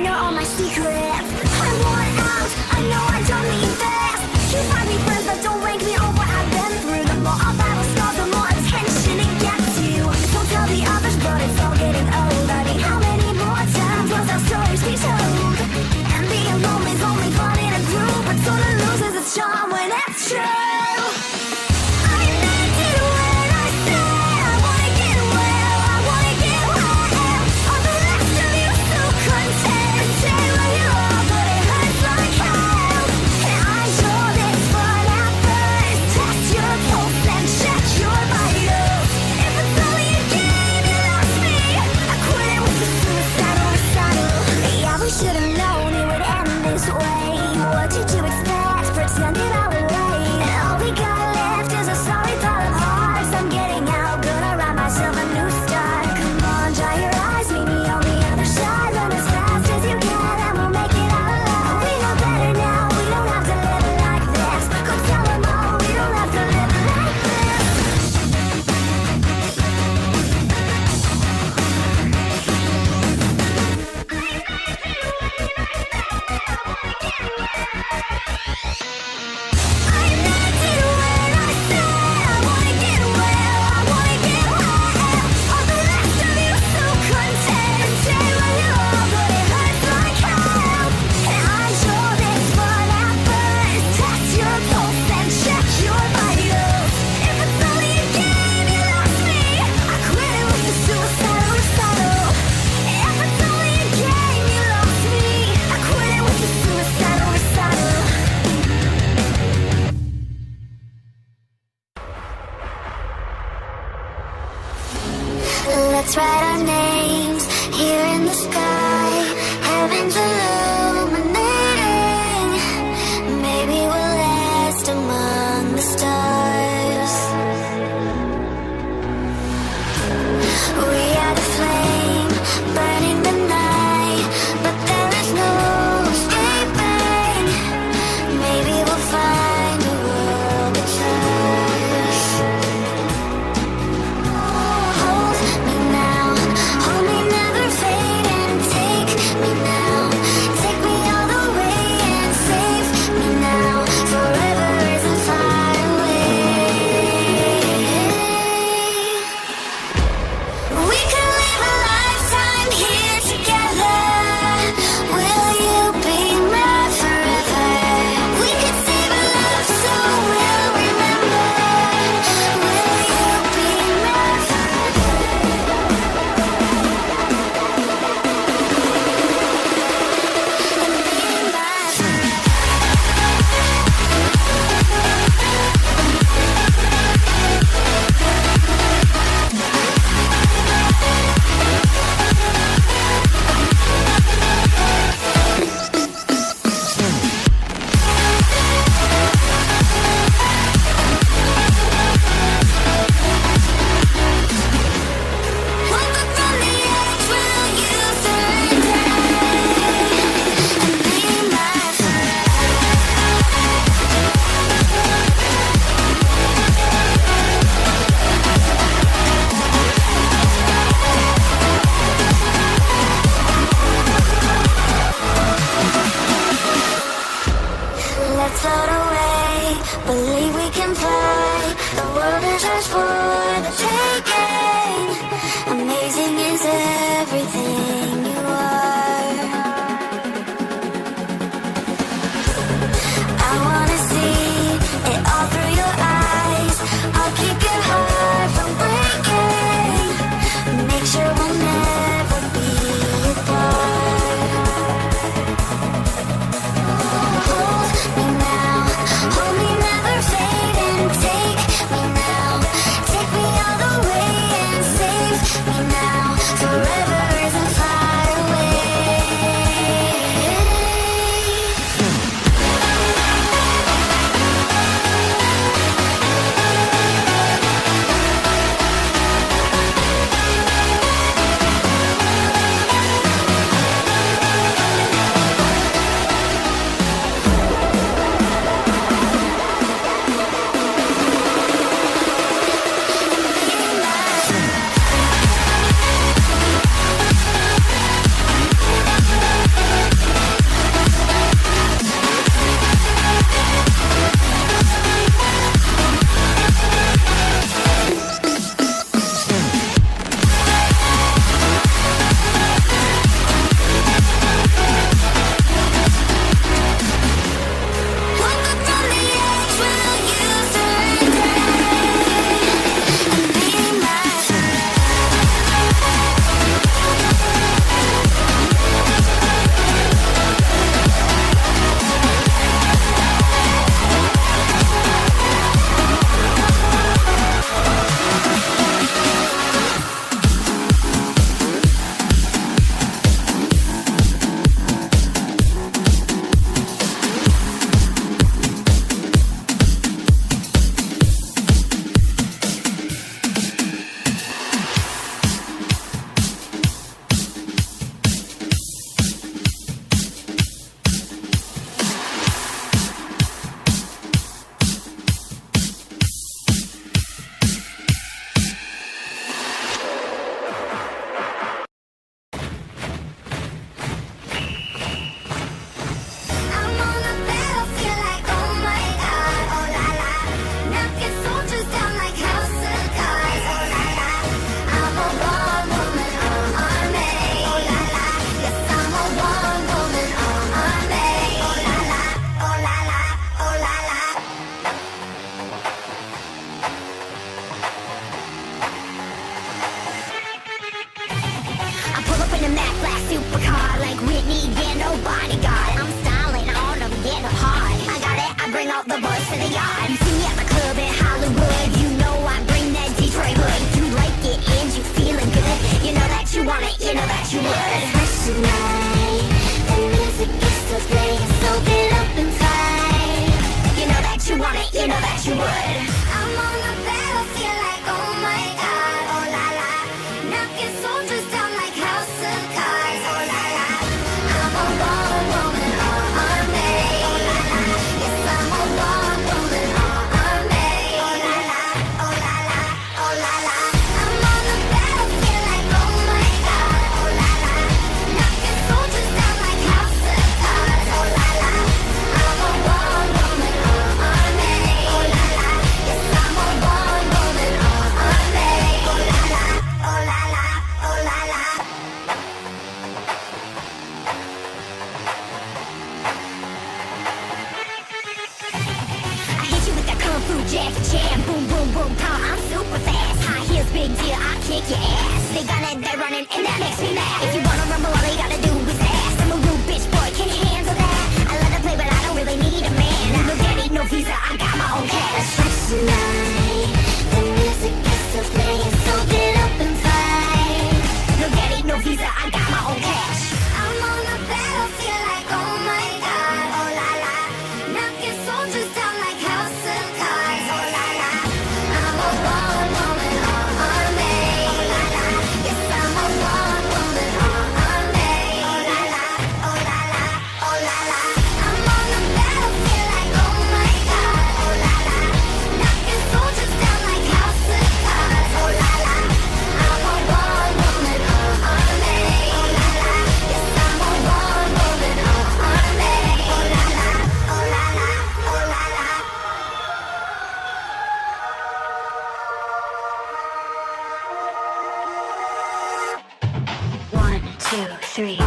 you're all my secrets. I want out, I know I don't need this. You find me friends that don't rank me on what I've been through. The more our battle scars, the more attention it gets you. Don't tell the others, but it's all getting old. I mean, how many more times must our stories be told? And being lonely's only fun in a group, but sort of loses its charm when it's true. I meant it when I said I wanna get well, I wanna get well. All the rest of you so content, stay where you are, but it hurts like hell. And I know this fun at first. Test your pulse and check your vitals. If it's only a game, you lost me. I quit it with the suicidal recital. Yeah, we should've known it would end this way. What did you expect? Pretended I would wait. And all we got left is a sorry pile of hearts. I'm getting out, gonna write myself a new start. Come on, dry your eyes, meet me on the other side. Run as fast as you can, and we'll make it out alive. We know better now, we don't have to live it like this. Go tell them all, we don't have to live it like this. I meant it when I said I wanna get well, I wanna get well. All the rest of you so content, stay where you are, but it hurts like hell. And I know this fun at first. Test your pulse and check your vitals. If it's only a game, you lost me. I quit it with the suicidal recital. If it's only a game, you lost me. I quit it with the suicidal recital. Let's write our names here in the sky. Heaven's illuminating. Maybe we'll last among the stars. We are the flame burning the night, but there is no escaping. Maybe we'll find a world between us. Hold me now, hold me never fade and take me now. Take me all the way and save me now. Forever isn't far away. We could live a lifetime here together. Will you be mine forever? We could save our love so we'll remember. Will you be mine forever? And be mine Walk up from the edge, will you surrender? And be mine Let's float away, believe we can fly. The world is ours for the taking. Amazing is everything you are. I wanna see it all through your eyes. I'll keep your heart from breaking. Make sure we'll never be apart. Hold me now, hold me never fade. out the boys to the yard. See me at the club in Hollywood. You know I bring that Detroit hood. You like it and you feeling good. You know that you want it, you know that you would. Fresh tonight, the music is still playing, so get up and fight. You know that you want it, you know that you would. I'm on the battlefield like oh my god, oh la la. Knocking soldiers down like house of cards, oh la la. I'm a war woman, oh army, oh la la. Yes, I'm a war woman, oh army, oh la la, oh la la, oh la la. I'm on the battlefield like oh my god, oh la la. Knocking soldiers down like house of cards, oh la la. I'm a war woman, oh army, oh la la. Yes, I'm a war woman, oh army, oh la la, oh la la, oh la la. I hit you with that kung fu Jackie Chan, boom boom boom, pound. I'm super fast, high heels, big deal. I kick your ass. They got it, they're running, and that makes me mad. If you wanna rumble, all you gotta do is ask. I'm a rude bitch boy, can you handle that? I love to play, but I don't really need a man. No daddy, no visa, I got my own cash. Fresh tonight, the music is still playing, so get up and fight. No daddy, no visa, I got my own cash. I'm on the battlefield like oh my god, oh la la. Knocking soldiers down like house of cards, oh la la. I'm a war woman, oh army, oh la la. Yes, I'm a war woman, oh army, oh la la, oh la la, oh la la. I'm on the battlefield like oh my god, oh la la. Knocking soldiers down like house of cards, oh la la. I'm a war woman, oh army, oh la la. Yes, I'm a war woman, oh army, oh la la, oh la la, oh la la. One, two, three,